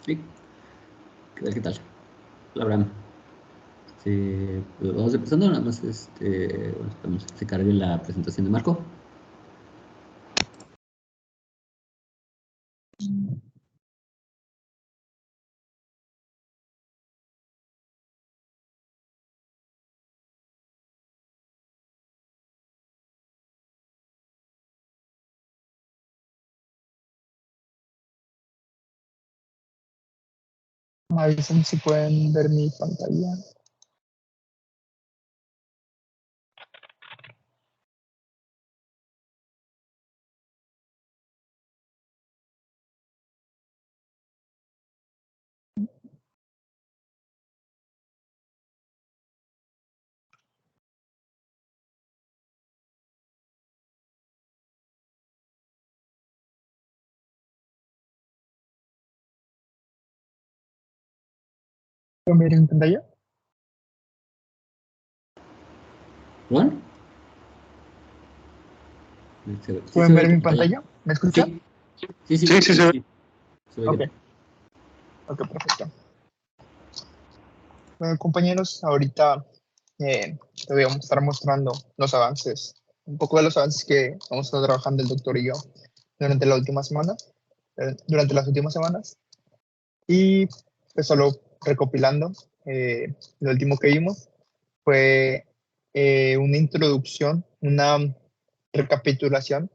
Sí, ¿qué tal? Hola, Abraham. Pues vamos empezando, nada más bueno, esperamos que se cargue la presentación de Marco. Me avisan si pueden ver mi pantalla. ¿Pueden ver mi pantalla? ¿Juan? ¿Pueden ver mi pantalla? ¿Me escuchan? Sí. Sí. Se ve Ok, bien. perfecto. Bueno, compañeros, ahorita te voy a estar mostrando los avances, un poco de los avances que hemos estado trabajando el doctor y yo durante la última semana, durante las últimas semanas. Y pues solo recopilando, lo último que vimos fue una introducción, una recapitulación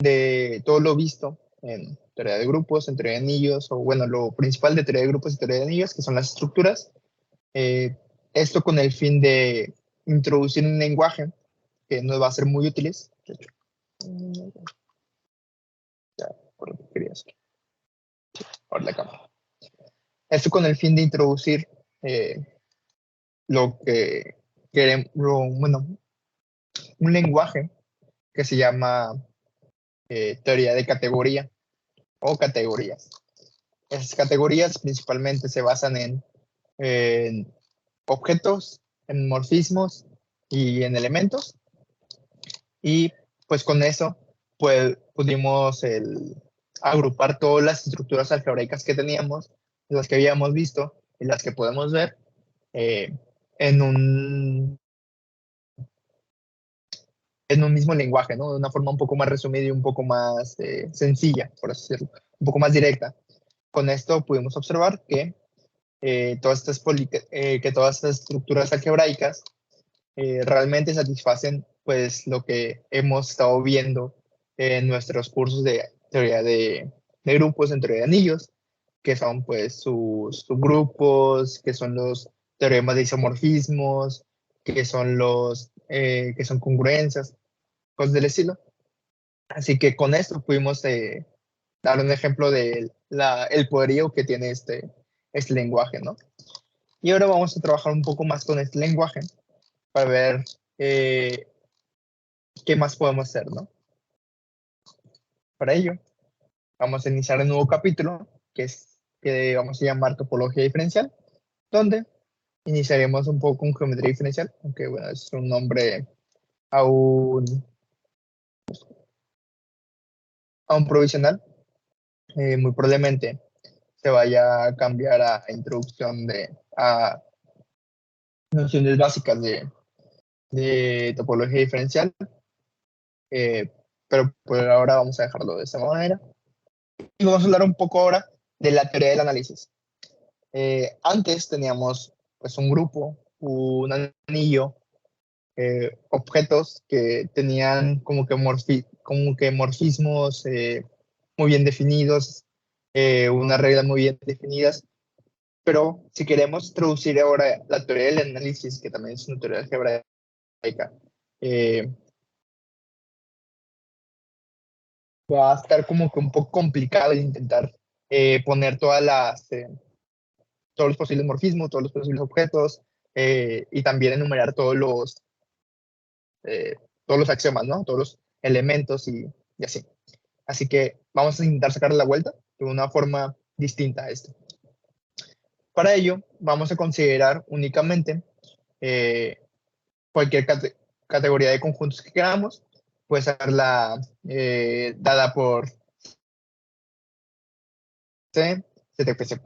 de todo lo visto en teoría de grupos, en teoría de anillos, o bueno, lo principal de teoría de grupos y teoría de anillos, que son las estructuras. Esto con el fin de introducir un lenguaje que nos va a ser muy útil. Por lo que quería hacer. Por la cámara. Esto con el fin de introducir lo que queremos, bueno, un lenguaje que se llama teoría de categoría o categorías. Esas categorías principalmente se basan en objetos, en morfismos y en elementos. Y pues con eso pues, pudimos agrupar todas las estructuras algebraicas que teníamos, las que habíamos visto y las que podemos ver eh, en un mismo lenguaje, ¿no? De una forma un poco más resumida y un poco más sencilla, por así decirlo, un poco más directa. Con esto pudimos observar que todas estas estructuras algebraicas realmente satisfacen pues lo que hemos estado viendo en nuestros cursos de teoría de grupos, en teoría de anillos, que son pues sus subgrupos, que son los teoremas de isomorfismos, que son congruencias, cosas del estilo. Así que con esto pudimos dar un ejemplo de el poderío que tiene este lenguaje, ¿no? Y ahora vamos a trabajar un poco más con este lenguaje para ver qué más podemos hacer, ¿no? Para ello, vamos a iniciar un nuevo capítulo que vamos a llamar topología diferencial, donde iniciaremos un poco con geometría diferencial, aunque bueno, es un nombre aún provisional. Muy probablemente se vaya a cambiar a introducción a nociones básicas de topología diferencial, pero por ahora vamos a dejarlo de esta manera. Y vamos a hablar un poco ahora de la teoría del análisis. Antes teníamos pues un grupo, un anillo, objetos que tenían como que morfismos muy bien definidos, unas reglas muy bien definidas. Pero si queremos introducir ahora la teoría del análisis, que también es una teoría algebraica, va a estar como que un poco complicado intentar poner todos los posibles morfismos, todos los posibles objetos, y también enumerar todos los axiomas, ¿no? Todos los elementos y así. Así que vamos a intentar sacarle la vuelta de una forma distinta a esto. Para ello, vamos a considerar únicamente cualquier categoría de conjuntos que queramos. Puede ser dada por C, CTPC+,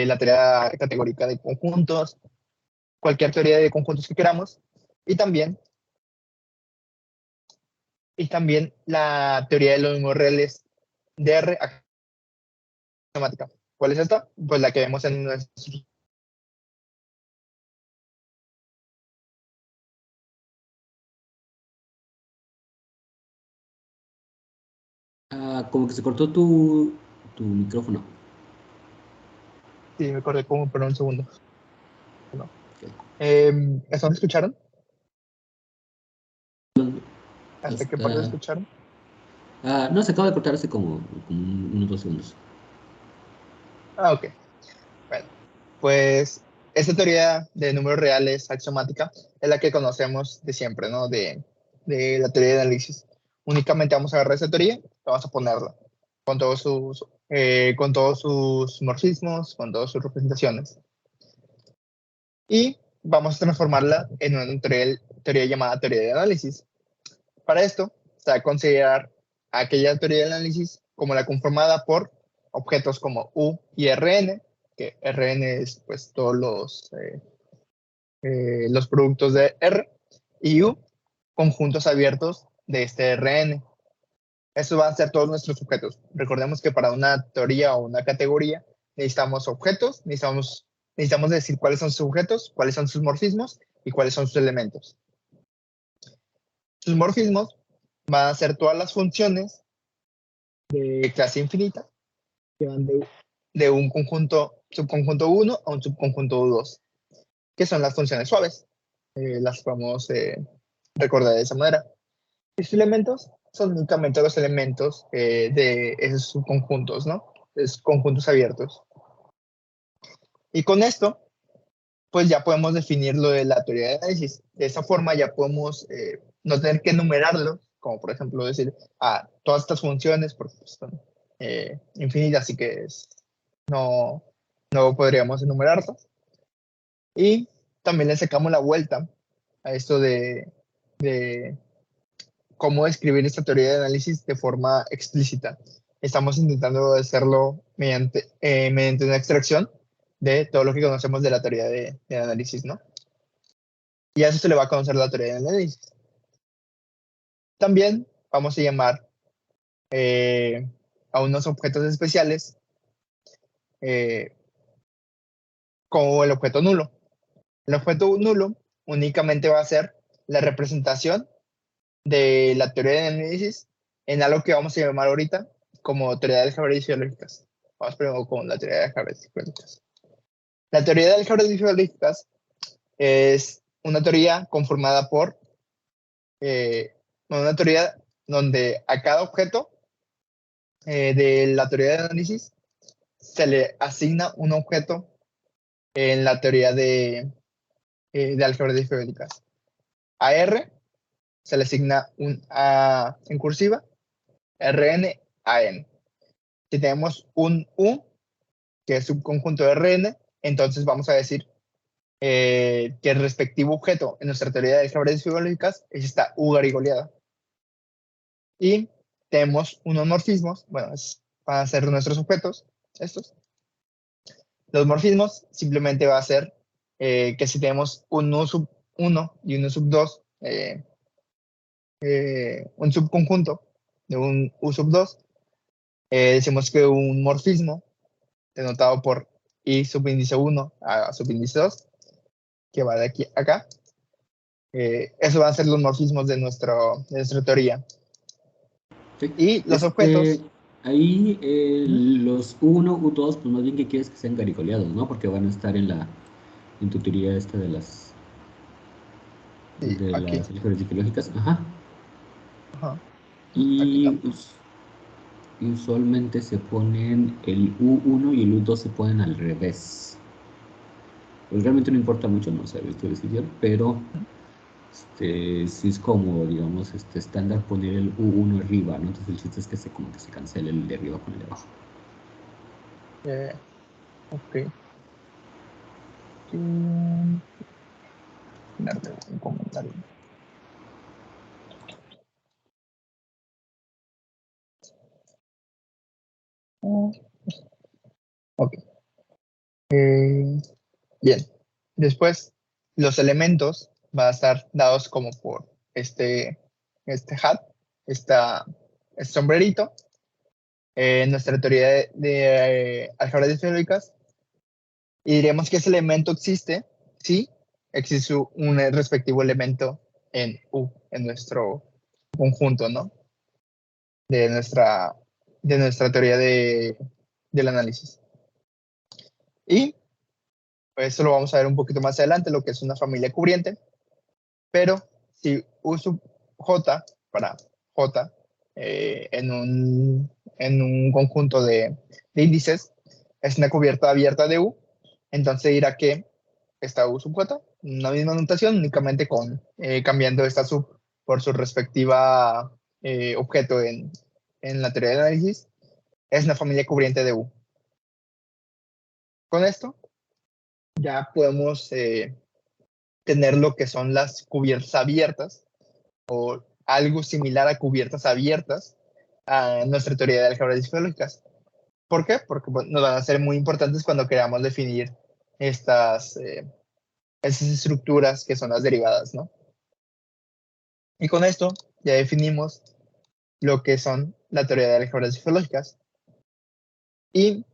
la teoría categórica de conjuntos, cualquier teoría de conjuntos que queramos, y también la teoría de los números reales de R axiomática. ¿Cuál es esta? Pues la que vemos en nuestro... Como que se cortó tu micrófono. Sí, me acordé como por un segundo. No. Ok. ¿Hasta dónde escucharon? ¿Hasta qué parte Hasta, escucharon? no, se acaba de cortar hace como unos 2 segundos. Ah, ok. Bueno, pues esta teoría de números reales axiomática es la que conocemos de siempre, ¿no? De la teoría de análisis. Únicamente vamos a agarrar esa teoría y vamos a ponerla con todos sus morfismos, con todas sus representaciones. Y vamos a transformarla en una teoría llamada teoría de análisis. Para esto, se va a considerar aquella teoría de análisis como la conformada por objetos como U y Rn, que Rn es pues todos los productos de R, y U, conjuntos abiertos de este Rn. Estos van a ser todos nuestros objetos. Recordemos que para una teoría o una categoría necesitamos objetos, necesitamos decir cuáles son sus objetos, cuáles son sus morfismos y cuáles son sus elementos. Sus morfismos van a ser todas las funciones de clase infinita que van de un subconjunto 1 a un subconjunto 2, que son las funciones suaves. Las podemos recordar de esa manera. Los elementos son únicamente los elementos de esos subconjuntos, ¿no? Es conjuntos abiertos. Y con esto, pues ya podemos definir lo de la teoría de análisis. De esa forma ya podemos no tener que enumerarlo, como por ejemplo decir, todas estas funciones, porque pues, son infinitas, así que no, no podríamos enumerarlas. Y también le sacamos la vuelta a esto de cómo describir esta teoría de análisis de forma explícita. Estamos intentando hacerlo mediante una extracción de todo lo que conocemos de la teoría de análisis, ¿no? Y a eso se le va a conocer la teoría de análisis. También vamos a llamar a unos objetos especiales como el objeto nulo. El objeto nulo únicamente va a ser la representación de la teoría de análisis en algo que vamos a llamar ahorita como teoría de álgebras fisiológicas. Vamos primero con la teoría de álgebras fisiológicas. La teoría de álgebras fisiológicas es una teoría conformada por una teoría donde a cada objeto de la teoría de análisis se le asigna un objeto en la teoría de álgebras fisiológicas. A R se le asigna un A en cursiva, Rn a N. Si tenemos un U, que es subconjunto de Rn, entonces vamos a decir que el respectivo objeto en nuestra teoría de álgebras fisiológicas es esta U garigoleada. Y tenemos unos morfismos, bueno, van a ser nuestros objetos, estos. Los morfismos simplemente va a ser que si tenemos un U sub 1 y un U sub 2, un subconjunto de un U sub 2, decimos que un morfismo denotado por I subíndice 1 a subíndice 2, que va de aquí a acá, eso van a ser los morfismos de nuestra teoría. Sí. Y los objetos... Ahí los U1, U2, pues más bien que quieres que sean garicoleados, ¿no? Porque van a estar en tu teoría esta de las Sí, aquí. álgebras psicológicas. Ajá. Ajá, aquí Y también. usualmente se ponen el U1 y el U2 se ponen al revés. Pues realmente no importa mucho, no sé, esto decidir, pero sí es como, digamos, estándar poner el U1 arriba, ¿no? Entonces el chiste es que como que se cancele el de arriba con el de abajo. Ok. Darte un comentario. Ok. Bien. Después, los elementos van a estar dados como por este hat, este sombrerito. Nuestra teoría de álgebras disféricas, y diríamos que ese elemento existe si existe un respectivo elemento en U, en nuestro conjunto, ¿no? De nuestra teoría del análisis. Y pues, eso lo vamos a ver un poquito más adelante, lo que es una familia cubriente. Pero si U sub J para J en un conjunto de índices es una cubierta abierta de U, entonces dirá que esta U sub J, una misma notación, únicamente cambiando esta sub por su respectiva objeto en la teoría de análisis, es una familia cubriente de U. Con esto ya podemos tener lo que son las cubiertas abiertas o algo similar a cubiertas abiertas a nuestra teoría de álgebras disféricas. ¿Por qué? Porque nos van a ser muy importantes cuando queramos definir estas estructuras que son las derivadas, ¿no? Y con esto ya definimos lo que son la teoría de álgebras disféricas. Y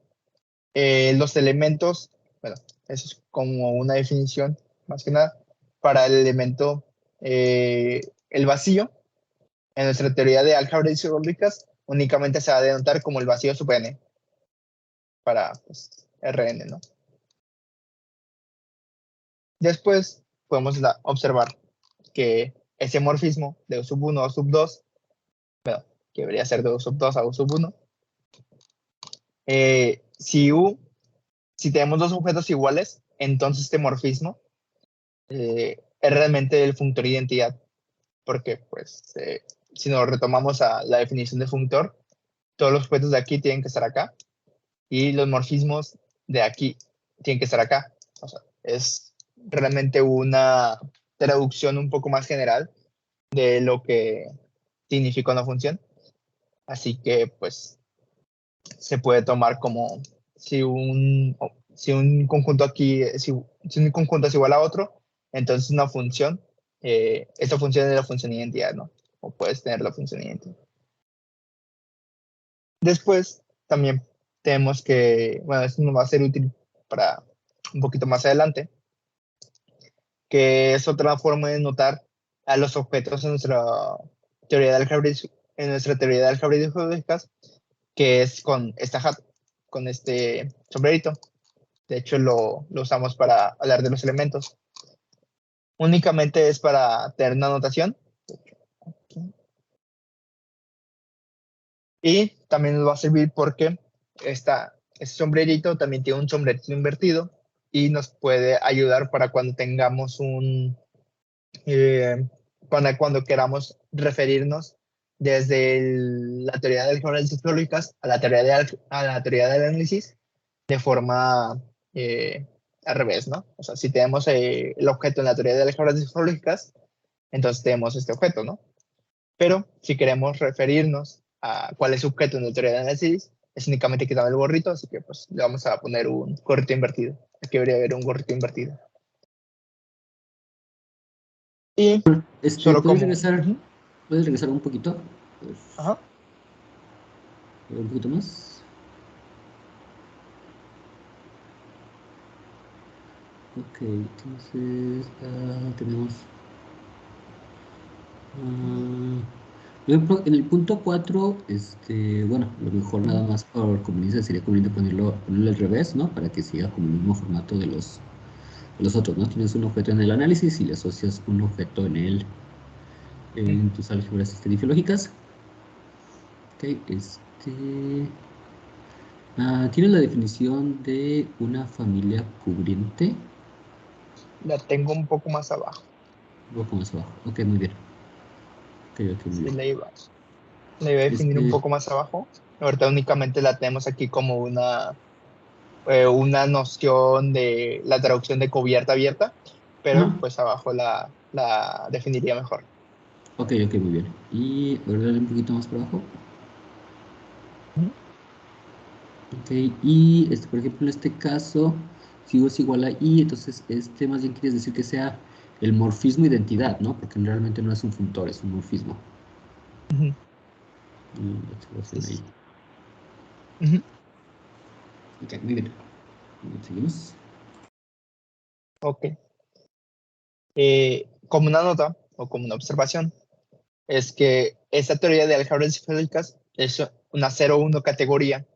los elementos, bueno, eso es como una definición, más que nada, para el elemento, el vacío, en nuestra teoría de álgebras disféricas, únicamente se va a denotar como el vacío sub n para pues, Rn, ¿no? Después podemos observar que ese morfismo de U sub 1 a U sub 2, bueno, que debería ser de U sub 2 a U sub 1, si tenemos dos objetos iguales, entonces este morfismo es realmente el functor de identidad, porque pues si nos retomamos a la definición de functor, todos los objetos de aquí tienen que estar acá y los morfismos de aquí tienen que estar acá. O sea, es realmente una traducción un poco más general de lo que significa una función. Así que pues se puede tomar como si un conjunto aquí, si un conjunto es igual a otro, entonces una función, esta función es la función de identidad, ¿no? O puedes tener la función de identidad. Después también tenemos que, bueno, esto nos va a ser útil para un poquito más adelante, que es otra forma de notar a los objetos en nuestra teoría de álgebras, disjuntivas, que es con esta hat, con este sombrerito. De hecho, lo usamos para hablar de los elementos. Únicamente es para tener una notación. Y también nos va a servir porque este sombrerito también tiene un sombrerito invertido y nos puede ayudar para cuando tengamos cuando queramos referirnos desde la teoría de álgebras disjuntivas a la teoría del análisis de forma al revés, ¿no? O sea, si tenemos el objeto en la teoría de álgebras disjuntivas, entonces tenemos este objeto, ¿no? Pero si queremos referirnos a cuál es su objeto en la teoría de análisis, es únicamente quitar el gorrito, así que pues le vamos a poner un gorrito invertido. Aquí debería haber un gorrito invertido. Y solo ¿Puedes como... regresar? ¿Puedes regresar un poquito? Pues, Ajá. un poquito más. Ok, entonces tenemos... por ejemplo, en el punto 4, bueno, lo mejor nada más por conveniencia sería conveniente ponerlo al revés, ¿no? Para que siga como el mismo formato de los otros, ¿no? Tienes un objeto en el análisis y le asocias un objeto en tus álgebras difiológicas. Ok, ¿tienes la definición de una familia cubriente? La tengo un poco más abajo. Un poco más abajo. Ok, muy bien. Ok, muy Sí, bien. la iba a definir un poco más abajo. Ahorita únicamente la tenemos aquí como una noción de la traducción de cubierta abierta, pero Ajá. pues abajo la definiría mejor. Ok, muy bien. Y ahora dale un poquito más para abajo. Ujú. Ok, y por ejemplo, en este caso, si U es igual a I, entonces más bien quieres decir que sea el morfismo identidad, ¿no? Porque realmente no es un funtor, es un morfismo. Ujú. Y la observación ahí. Ujú. Ok, muy bien. Seguimos. Ok. Como una nota o como una observación, es que esta teoría de álgebras cifrádicas es una 0-1 categoría.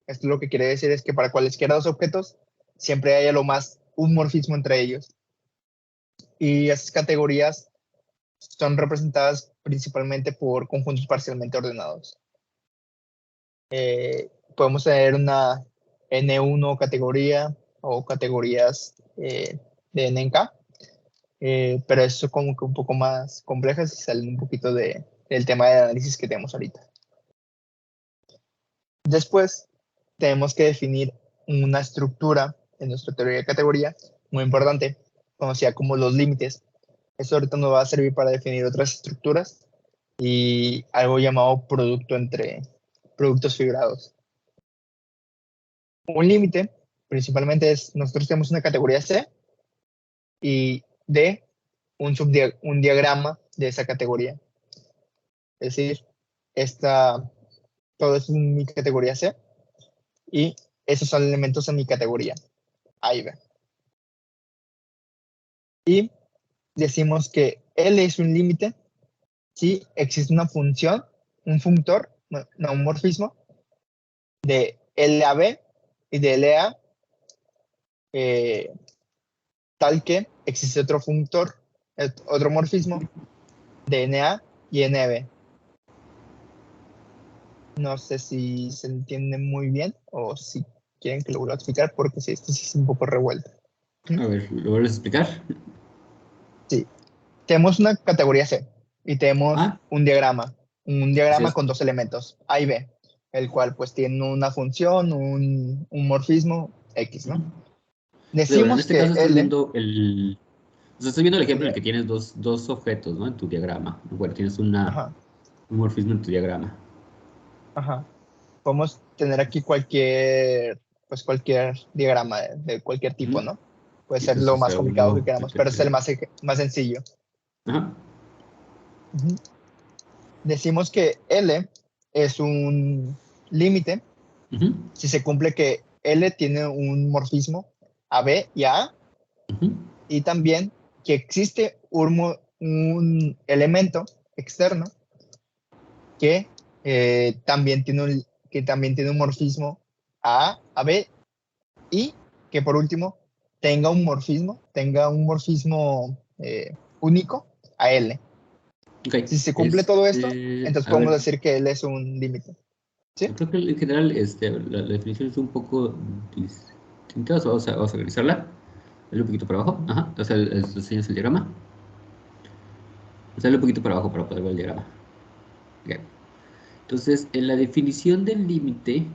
Esto lo que quiere decir es que para cualesquiera dos objetos siempre hay a lo más un morfismo entre ellos. Y esas categorías son representadas principalmente por conjuntos parcialmente ordenados. Podemos tener una N1 categoría o categorías de N en K, pero eso como que un poco más complejas y salen un poquito del tema de análisis que tenemos ahorita. Después, tenemos que definir una estructura en nuestra teoría de categoría muy importante, conocida como los límites. Esto ahorita nos va a servir para definir otras estructuras y algo llamado producto entre productos fibrados. Un límite, principalmente, es, nosotros tenemos una categoría C y D, un diagrama de esa categoría. Es decir, todo es mi categoría C y esos son elementos en mi categoría A y B. Y decimos que L es un límite si existe una función, un funtor, no, un morfismo, de L a B y de L a tal que existe otro funtor, otro morfismo de NA y NB. No sé si se entiende muy bien o si quieren que lo vuelva a explicar porque sí, esto sí es un poco revuelto. A ver, ¿lo vuelves a explicar? Sí, tenemos una categoría C y tenemos Ah, un así diagrama es. con dos elementos, A y B, el cual pues tiene una función, un morfismo X, ¿no? O sea, bueno, en Decimos este que caso estás L, viendo estás viendo el ejemplo en el sería, que tienes dos objetos, ¿no? En tu diagrama. Bueno, tienes un ajá, morfismo en tu diagrama. ajá, podemos tener aquí pues cualquier diagrama de cualquier tipo, Ujú. ¿no? Puede Y ser pues, lo o más sea, complicado que uno... queramos, pero es el más sencillo. Ajá. Ujú. Decimos que L es un límite Ujú, si se cumple que L tiene un morfismo a B y a A, ujú. y también que existe un elemento externo que, que también tiene un morfismo a B, y que por último tenga un morfismo único a L. Ok. Si se cumple todo esto, entonces A podemos ver, decir que L es un límite. ¿Sí? creo que en general la definición es un poco distinta. O sea, vamos a revisarla. Dale un poquito para abajo. Ajá. O sea, enseñas el diagrama. O sea, dale un poquito para abajo para poder ver el diagrama. Ok. Entonces, en la definición del límite,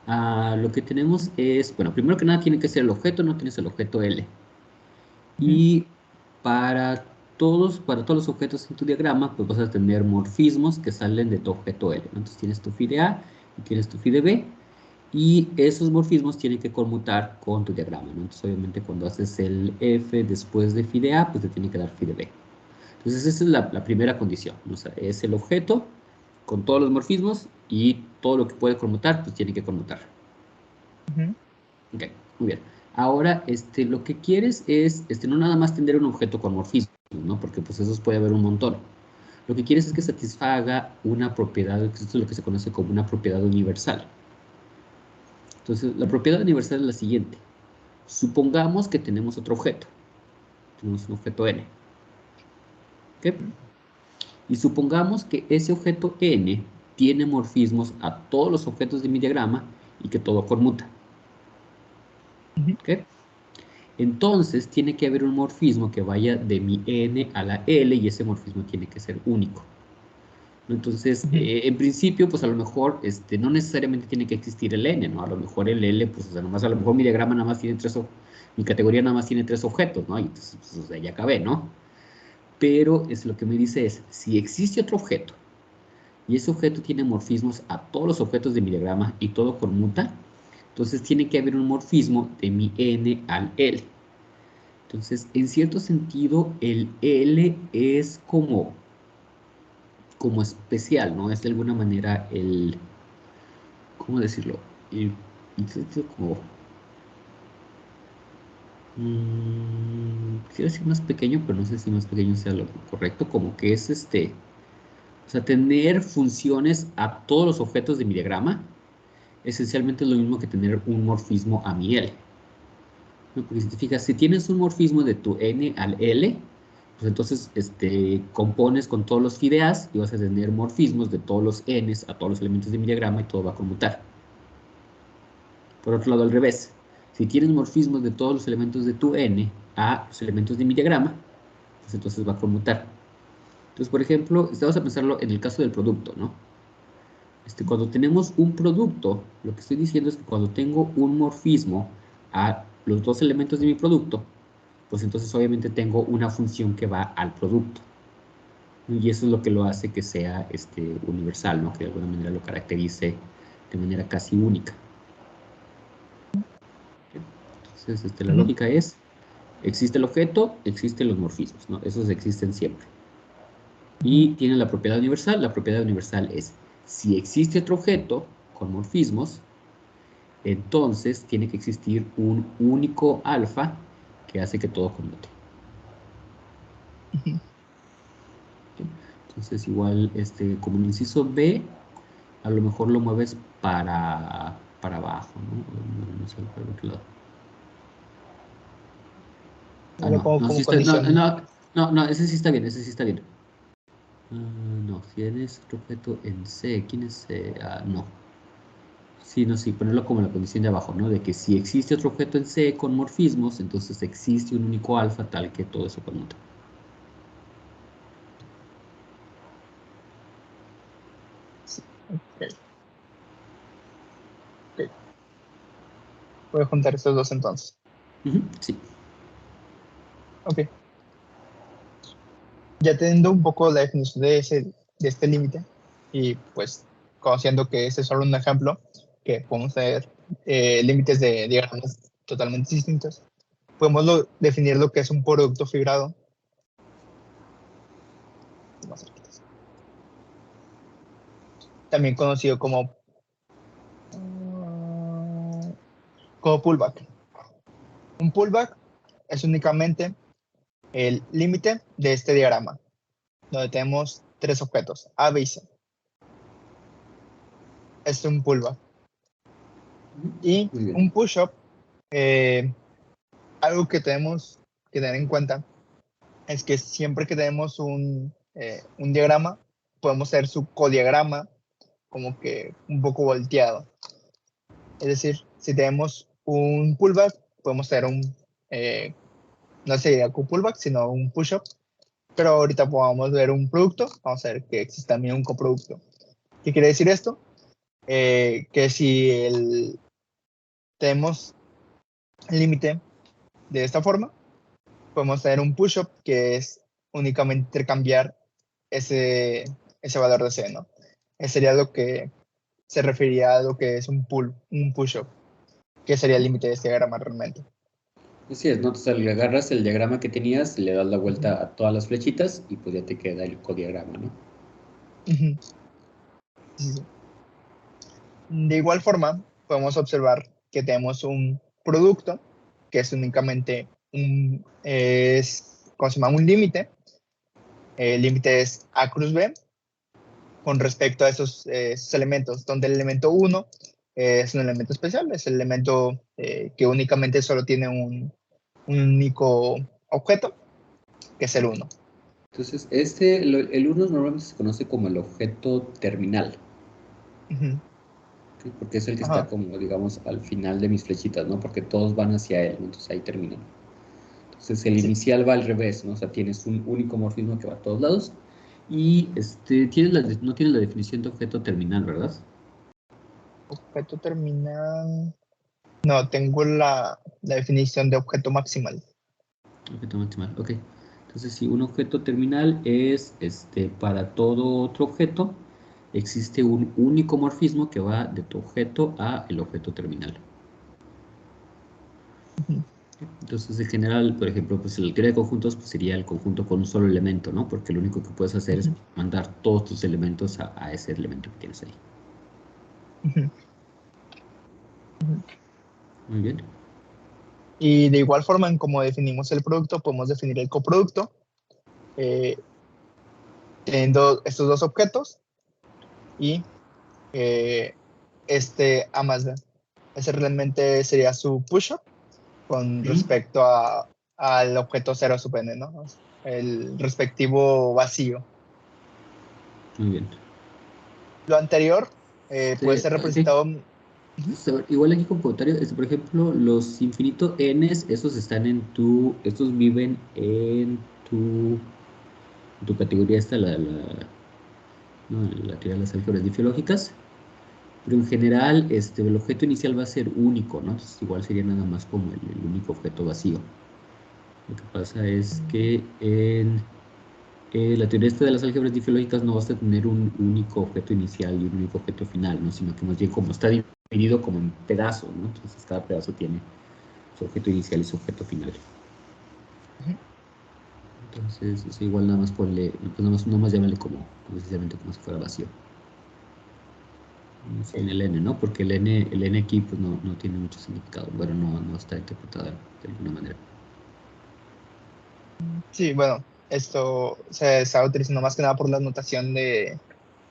lo que tenemos es, bueno, primero que nada tiene que ser el objeto, no tienes el objeto L. Ujú. Y para todos los objetos en tu diagrama, pues vas a tener morfismos que salen de tu objeto L, ¿no? Entonces tienes tu phi de A y tienes tu phi de B, y esos morfismos tienen que conmutar con tu diagrama, ¿no? Entonces obviamente cuando haces el F después de phi de A, pues te tiene que dar phi de B. Entonces esa es la primera condición, ¿no? O sea, es el objeto con todos los morfismos y todo lo que puede conmutar, pues tiene que conmutar. Ujú. Ok, muy bien. Ahora, lo que quieres es, no nada más tener un objeto con morfismo, ¿no? Porque pues esos puede haber un montón. Lo que quieres es que Ujú. satisfaga una propiedad, esto es lo que se conoce como una propiedad universal. Entonces, la propiedad universal es la siguiente. Supongamos que tenemos otro objeto. Tenemos un objeto n. ¿Ok? Y supongamos que ese objeto n tiene morfismos a todos los objetos de mi diagrama y que todo conmuta. Ujú. ¿Ok? Entonces tiene que haber un morfismo que vaya de mi n a la l y ese morfismo tiene que ser único, ¿no? Entonces, Ujú. en principio, pues a lo mejor no necesariamente tiene que existir el n, ¿no? A lo mejor el l, pues o sea, nomás, a lo mejor mi diagrama nada más tiene mi categoría nada más tiene tres objetos, ¿no? Y pues, o sea, ya acabé, ¿no? Pero lo que me dice es, si existe otro objeto y ese objeto tiene morfismos a todos los objetos de mi diagrama y todo conmuta, entonces tiene que haber un morfismo de mi n al L. Entonces, en cierto sentido, el L es como especial, ¿no? Es de alguna manera el, ¿cómo decirlo? Como, quiero decir más pequeño, pero no sé si más pequeño sea lo correcto, como que es o sea, tener funciones a todos los objetos de mi diagrama, esencialmente es lo mismo que tener un morfismo a mi L. ¿No? Porque si te fijas, si tienes un morfismo de tu N al L, pues entonces compones con todos los fideas y vas a tener morfismos de todos los Ns a todos los elementos de mi diagrama y todo va a conmutar. Por otro lado, al revés. Si tienes morfismos de todos los elementos de tu N a los elementos de mi diagrama, pues entonces va a conmutar. Entonces, por ejemplo, vamos a pensarlo en el caso del producto, ¿no? Cuando tenemos un producto, lo que estoy diciendo es que cuando tengo un morfismo a los dos elementos de mi producto, pues entonces obviamente tengo una función que va al producto. Y eso es lo que lo hace que sea universal, ¿no? Que de alguna manera lo caracterice de manera casi única. Entonces, la lógica es, existe el objeto, existen los morfismos, ¿no? Esos existen siempre. Y tienen la propiedad universal. La propiedad universal es, si existe otro objeto con morfismos, entonces tiene que existir un único alfa que hace que todo conmute. Entonces igual, como el inciso B, a lo mejor lo mueves para abajo, ¿no? No sé, para el otro lado. Yo lo pongo No, como sí está, no, condición. no, ese sí está bien, ese sí está bien. No, si tienes otro objeto en C, ¿quién es C? No. Sí, no, sí, ponerlo como la condición de abajo, ¿no? De que si existe otro objeto en C con morfismos, entonces existe un único alfa tal que todo eso conmuta. Sí. Okay. Okay. Voy a juntar estos dos entonces. Sí. Ok. Ya teniendo un poco la definición de este límite, y pues conociendo que este es solo un ejemplo, que podemos tener límites de diagramas totalmente distintos, podemos definir lo que es un producto fibrado. Más cerquitas. También conocido como pullback. Un pullback es únicamente el límite de este diagrama, donde tenemos tres objetos, A, B y C. Es un pullback. Y un push-up, algo que tenemos que tener en cuenta es que siempre que tenemos un diagrama, podemos hacer su codiagrama como que un poco volteado. Es decir, si tenemos un pullback, podemos hacer no sería un pullback, sino un push-up. Pero ahorita podamos ver un producto, vamos a ver que existe también un coproducto. ¿Qué quiere decir esto? Que si tenemos el límite de esta forma, podemos tener un push-up que es únicamente intercambiar ese valor de C, ¿no? Ese sería lo que se referiría a lo que es un push-up, que sería el límite de este diagrama realmente. Así es, ¿no? Entonces le agarras el diagrama que tenías, le das la vuelta a todas las flechitas y pues ya te queda el codiagrama, ¿no? Sí, sí. De igual forma, podemos observar que tenemos un producto que es únicamente ¿cómo se llama? Un límite. El límite es A cruz B con respecto a esos elementos, donde el elemento 1 es un elemento especial, es el elemento que únicamente solo tiene un único objeto, que es el 1. Entonces, el 1 normalmente se conoce como el objeto terminal, ¿sí? Porque es el que está Ajá. como, digamos, al final de mis flechitas, ¿no? Porque todos van hacia él, ¿no? Entonces ahí terminan. Entonces el Sí. inicial va al revés, ¿no? O sea, tienes un único morfismo que va a todos lados y no tienes la definición de objeto terminal, ¿verdad? Objeto terminal. No, tengo la definición de objeto maximal. Objeto maximal, ok. Entonces, si un objeto terminal es para todo otro objeto, existe un único morfismo que va de tu objeto a el objeto terminal. Entonces, en general, por ejemplo, pues la teoría de conjuntos pues, sería el conjunto con un solo elemento, ¿no? Porque lo único que puedes hacer es mandar todos tus elementos a ese elemento que tienes ahí. Muy bien. Y de igual forma, en cómo definimos el producto, podemos definir el coproducto teniendo estos dos objetos y A más B. Ese realmente sería su push-up con respecto al objeto 0 sub n, ¿no? El respectivo vacío. Muy bien. Lo anterior puede ser Ok. representado. Igual aquí con comentario, por ejemplo, los infinitos n's, esos están estos viven en tu categoría esta, no, la teoría de las álgebras difiológicas, pero en general el objeto inicial va a ser único, ¿no? Entonces igual sería nada más como el único objeto vacío. Lo que pasa es que en la teoría esta de las álgebras difiológicas no vas a tener un único objeto inicial y un único objeto final, ¿no? Sino que más bien como está dividido como en pedazos, ¿no? Entonces cada pedazo tiene su objeto inicial y su objeto final. Entonces, eso igual nada más ponle, pues nada más llámale como precisamente como si fuera vacío. Sin el n, ¿no? Porque el n aquí pues no tiene mucho significado. Bueno, no está interpretado de alguna manera. Sí, bueno, esto se está utilizando más que nada por la notación de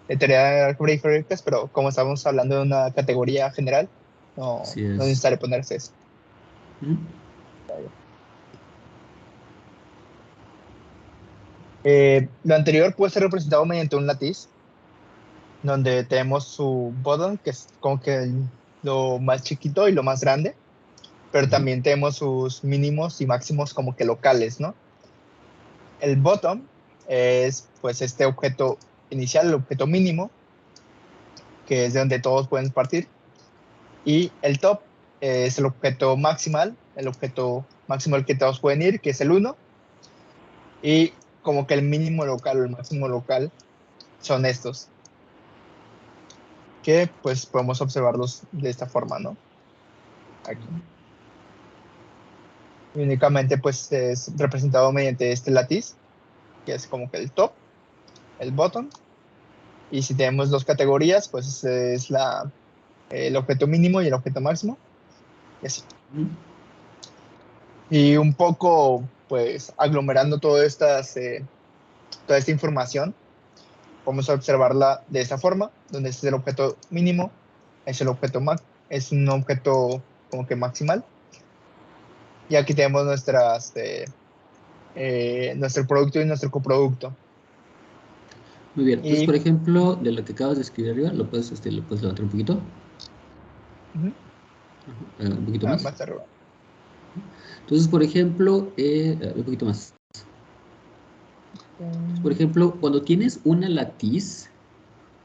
teoría de álgebra difiológicas, pero como estamos hablando de una categoría general, Así no es es. necesario ponerse eso. ¿Mm? Lo anterior puede ser representado mediante un látiz, donde tenemos su bottom, que es como que lo más chiquito y lo más grande, pero Ujú. también tenemos sus mínimos y máximos como que locales, ¿no? El bottom es pues este objeto inicial, el objeto mínimo, que es de donde todos pueden partir, y el top es el objeto maximal, el objeto máximo al que todos pueden ir, que es el uno, y como que el mínimo local o el máximo local son estos, que pues podemos observarlos de esta forma, ¿no? Aquí. Y únicamente pues es representado mediante este látiz, que es como que el top, el bottom, y si tenemos dos categorías, pues es el objeto mínimo y el objeto máximo, y así. Y un poco, pues, aglomerando toda esta información, vamos a observarla de esta forma, donde este es el objeto mínimo, es el objeto es un objeto como que maximal, y aquí tenemos nuestro producto y nuestro coproducto. Muy bien. Entonces, Y por ejemplo, de lo que acabas de escribir arriba, ¿lo puedes levantar un poquito? ujú, Un poquito más. más arriba. Entonces, por ejemplo, un poquito más. Por ejemplo, cuando tienes una latiz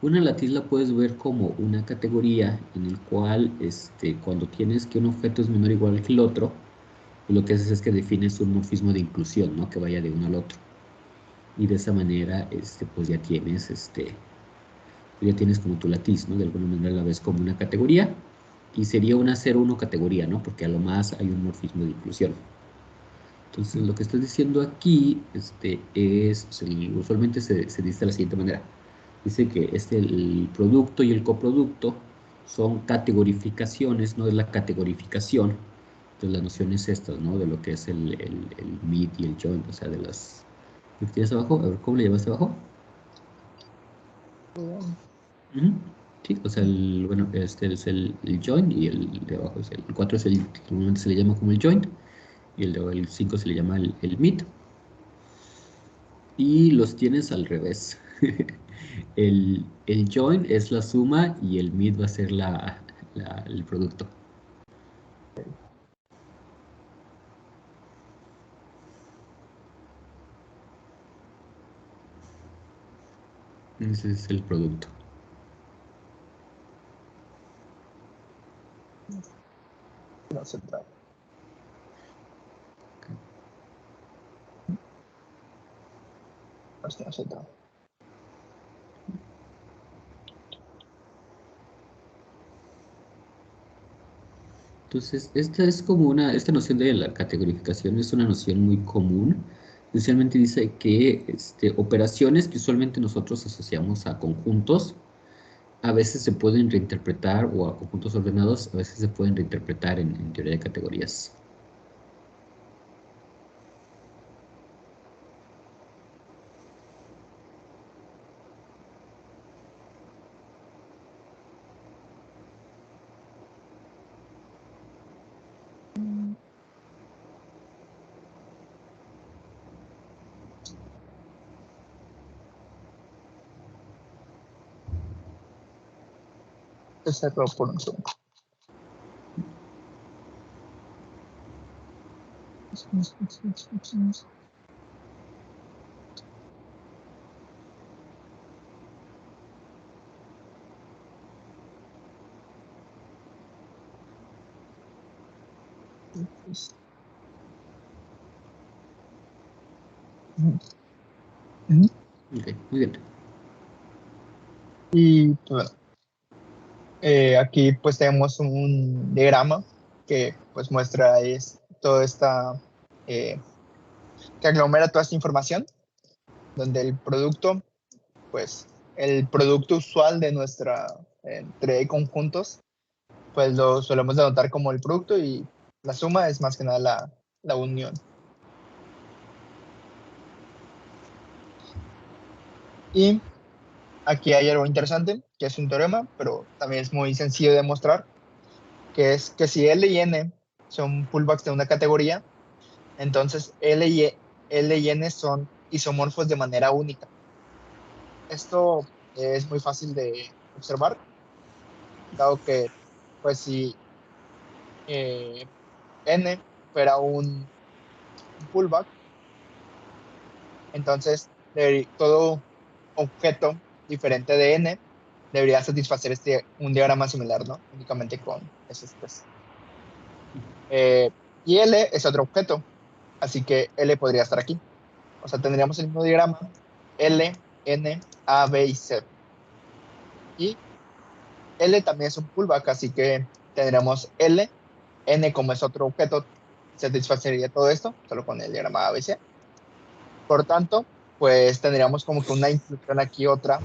la puedes ver como una categoría en el cual, cuando tienes que un objeto es menor o igual que el otro, lo que haces es que defines un morfismo de inclusión, ¿no? Que vaya de uno al otro. Y de esa manera, pues ya tienes como tu latiz, ¿no? De alguna manera la ves como una categoría y sería una 0-1 categoría, ¿no? Porque a lo más hay un morfismo de inclusión. Entonces, lo que estás diciendo aquí usualmente se dice de la siguiente manera. Dice que el producto y el coproducto son categorificaciones, no es la categorificación. Entonces, las nociones estas, ¿no? De lo que es el mid y el joint, o sea, de las... ¿Lo que tienes abajo? A ver, ¿cómo le llamaste abajo? Ujú. Sí, o sea, bueno, este es el joint y el de abajo es el 4 es el que normalmente se le llama como el joint y el 5 se le llama el mid. Y los tienes al revés. El join es la suma y el mid va a ser el producto. Ese es el producto. No se trata. No se trata. Entonces, esta noción de la categorificación es una noción muy común. Inicialmente dice que operaciones que usualmente nosotros asociamos a conjuntos, a veces se pueden reinterpretar, o a conjuntos ordenados, a veces se pueden reinterpretar en teoría de categorías. Se cerró por un segundo. Ok, muy bien. Y pues, bueno, aquí pues tenemos un diagrama que pues muestra toda esta, que aglomera toda esta información, donde el producto usual de nuestra entre de conjuntos, pues lo solemos denotar como el producto, y la suma es más que nada la unión. Y aquí hay algo interesante, que es un teorema, pero también es muy sencillo de demostrar, que es que si L y N son pullbacks de una categoría, entonces L y N son isomorfos de manera única. Esto es muy fácil de observar, dado que, pues, si N fuera un pullback, entonces todo objeto diferente de N debería satisfacer un diagrama similar, ¿no? Únicamente con esos tres. Y L es otro objeto, así que L podría estar aquí. O sea, tendríamos el mismo diagrama: L, N, A, B y C. Y L también es un pullback, así que tendríamos L, N como es otro objeto, satisfacería todo esto, solo con el diagrama A, B y C. Por tanto, pues tendríamos como que una inclusión aquí, otra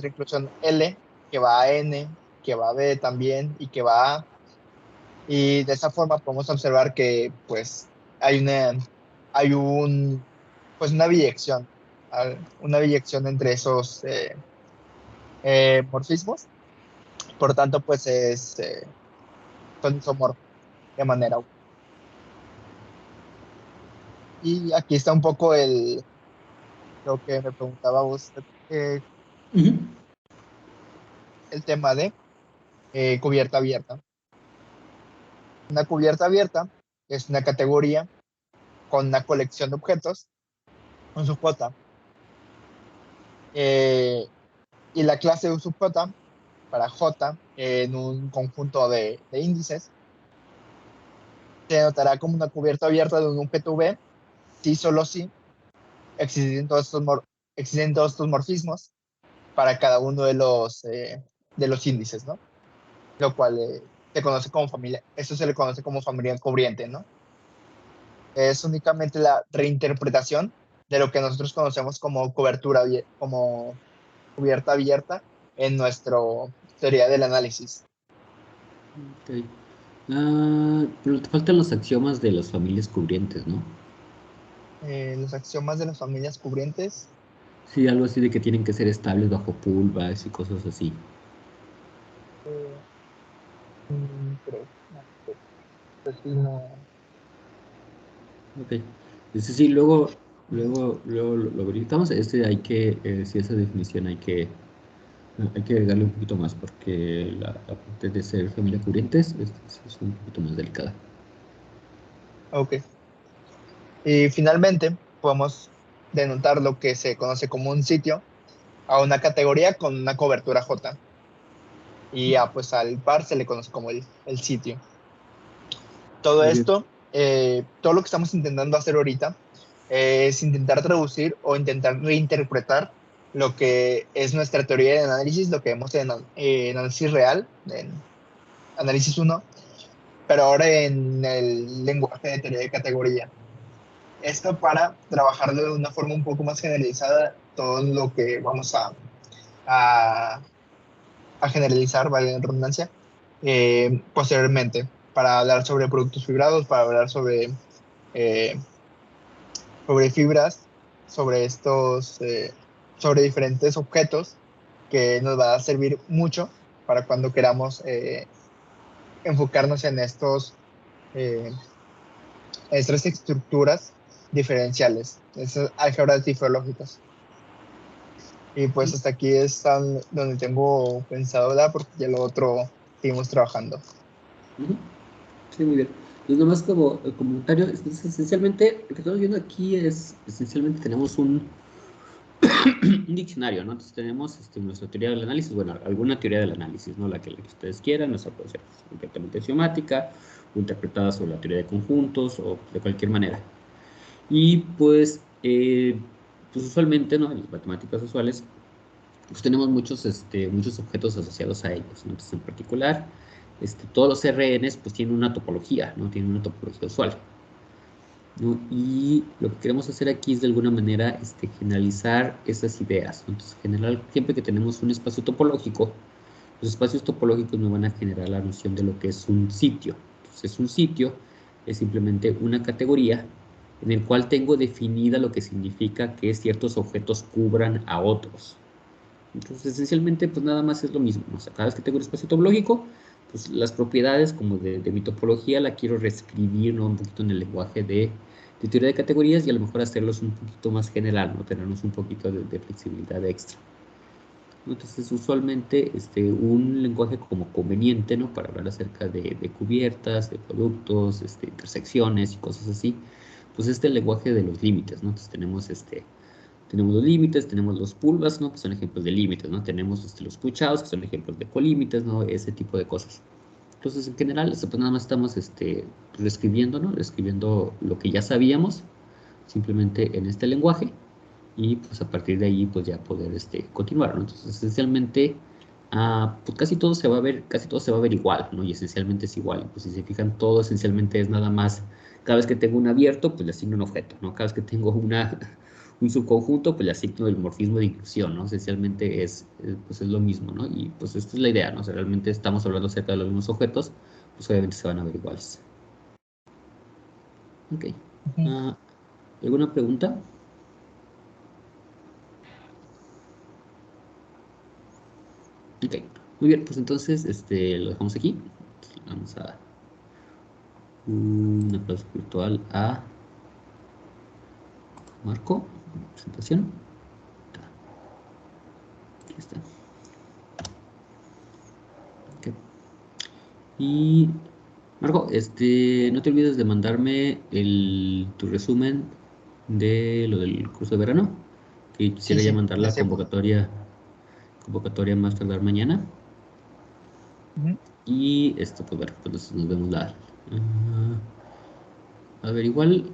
inclusión L, que va a N, que va a B también, y que va a A. Y de esa forma podemos observar que pues hay pues una biyección entre esos morfismos. Por tanto, pues son isomorfos de manera única. Y aquí está un poco lo que me preguntaba usted, Ujú. el tema de cubierta abierta. Una cubierta abierta es una categoría con una colección de objetos con su J. Y la clase de subj para J en un conjunto de índices se denotará como una cubierta abierta de un objeto V si solo si existen todos estos morfismos para cada uno de los índices, ¿no? Lo cual se conoce como familia, eso se le conoce como familia cubriente, ¿no? Es únicamente la reinterpretación de lo que nosotros conocemos como como cubierta abierta en nuestra teoría del análisis. Ok. Pero te faltan los axiomas de las familias cubrientes, ¿no? Los axiomas de las familias cubrientes. Sí, algo así de que tienen que ser estables bajo pullbacks y cosas así. Creo, no, pues sí, no. Ok. Sí, luego lo verificamos. Sí, esa definición hay que agregarle un poquito más porque la parte de ser familia cubrientes es un poquito más delicada. Ok. Y finalmente, podemos denotar lo que se conoce como un sitio a una categoría con una cobertura J. Y pues al par se le conoce como el sitio. Todo Muy bien. esto, todo lo que estamos intentando hacer ahorita es intentar traducir o intentar reinterpretar lo que es nuestra teoría de análisis, lo que vemos en análisis real, en análisis 1, pero ahora en el lenguaje de teoría de categoría. Esto para trabajarlo de una forma un poco más generalizada, todo lo que vamos a, a generalizar, vale la redundancia, posteriormente, para hablar sobre productos fibrados, para hablar eh, sobre fibras, sobre sobre diferentes objetos que nos va a servir mucho para cuando queramos enfocarnos en eh, estas estructuras diferenciales, esas álgebras difrológicas. Y pues hasta aquí es donde tengo pensado hablar, porque ya lo otro seguimos trabajando. Sí, muy bien. Pues nomás como comentario, esencialmente lo que estamos viendo aquí es, esencialmente tenemos un diccionario, ¿no? Entonces tenemos nuestra teoría del análisis, bueno, alguna teoría del análisis, ¿no? La que ustedes quieran, esa puede ser completamente axiomática, o interpretada sobre la teoría de conjuntos, o de cualquier manera. Y pues usualmente, ¿no? En las matemáticas usuales, pues tenemos muchos objetos asociados a ellos, ¿no? Entonces, en particular, todos los RNs pues tienen una topología, ¿no? Tienen una topología usual, ¿no? Y lo que queremos hacer aquí es de alguna manera generalizar esas ideas, ¿no? Entonces, siempre que tenemos un espacio topológico, los espacios topológicos nos van a generar la noción de lo que es un sitio. Entonces, un sitio es simplemente una categoría en el cual tengo definida lo que significa que ciertos objetos cubran a otros. Entonces, esencialmente, pues nada más es lo mismo, ¿no? O sea, cada vez que tengo un espacio topológico, pues las propiedades como de mi topología la quiero reescribir, ¿no? Un poquito en el lenguaje de teoría de categorías y a lo mejor hacerlos un poquito más general, ¿no? Tenernos un poquito de flexibilidad extra. Entonces, usualmente, un lenguaje como conveniente, ¿no? Para hablar acerca de cubiertas, de productos, intersecciones y cosas así, pues el lenguaje de los límites, ¿no? Entonces, tenemos los límites, tenemos los pulvas, ¿no? Que son ejemplos de límites, ¿no? Tenemos los puchados, que son ejemplos de colímites, ¿no? Ese tipo de cosas. Entonces, en general, pues nada más estamos reescribiendo, ¿no? Reescribiendo lo que ya sabíamos, simplemente en este lenguaje, y pues a partir de ahí, pues ya poder continuar, ¿no? Entonces, esencialmente, pues casi todo se va a ver igual, ¿no? Y esencialmente es igual. Pues si se fijan, todo esencialmente es nada más, cada vez que tengo un abierto, pues le asigno un objeto, ¿no? Cada vez que tengo un subconjunto, pues le asigno el morfismo de inclusión, ¿no? Esencialmente pues es lo mismo, ¿no? Y pues esta es la idea, ¿no? O sea, realmente estamos hablando acerca de los mismos objetos, pues obviamente se van a ver iguales. Ok. ¿Alguna pregunta? Ok, muy bien, pues entonces lo dejamos aquí. Vamos a un aplauso virtual a Marco, presentación. Aquí está. Okay. Y Marco, no te olvides de mandarme tu resumen de lo del curso de verano, que quisiera ya Sí, mandar ya la sé. convocatoria más tardar mañana. Y pues bueno, pues nos vemos a ver, igual.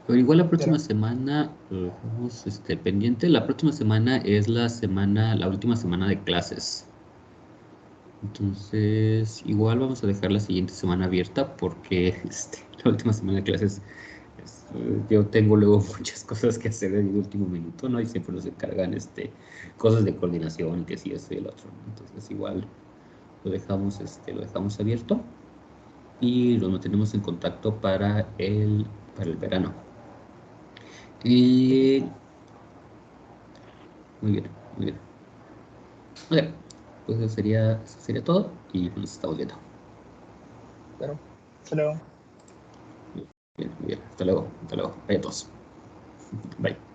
Pero igual la próxima Pero, semana, vamos pendiente, la próxima semana es la última semana de clases. Entonces, igual vamos a dejar la siguiente semana abierta porque la última semana de clases yo tengo luego muchas cosas que hacer en el último minuto, ¿no? Y siempre nos encargan cosas de coordinación, que sí, esto y el otro, ¿no? Entonces, igual lo dejamos abierto y lo mantenemos en contacto para el verano. Y muy bien, muy bien. Ok, pues eso sería todo y nos estamos viendo. hasta luego. Bien, muy bien. Hasta luego. Hasta luego. Bye a todos. Bye.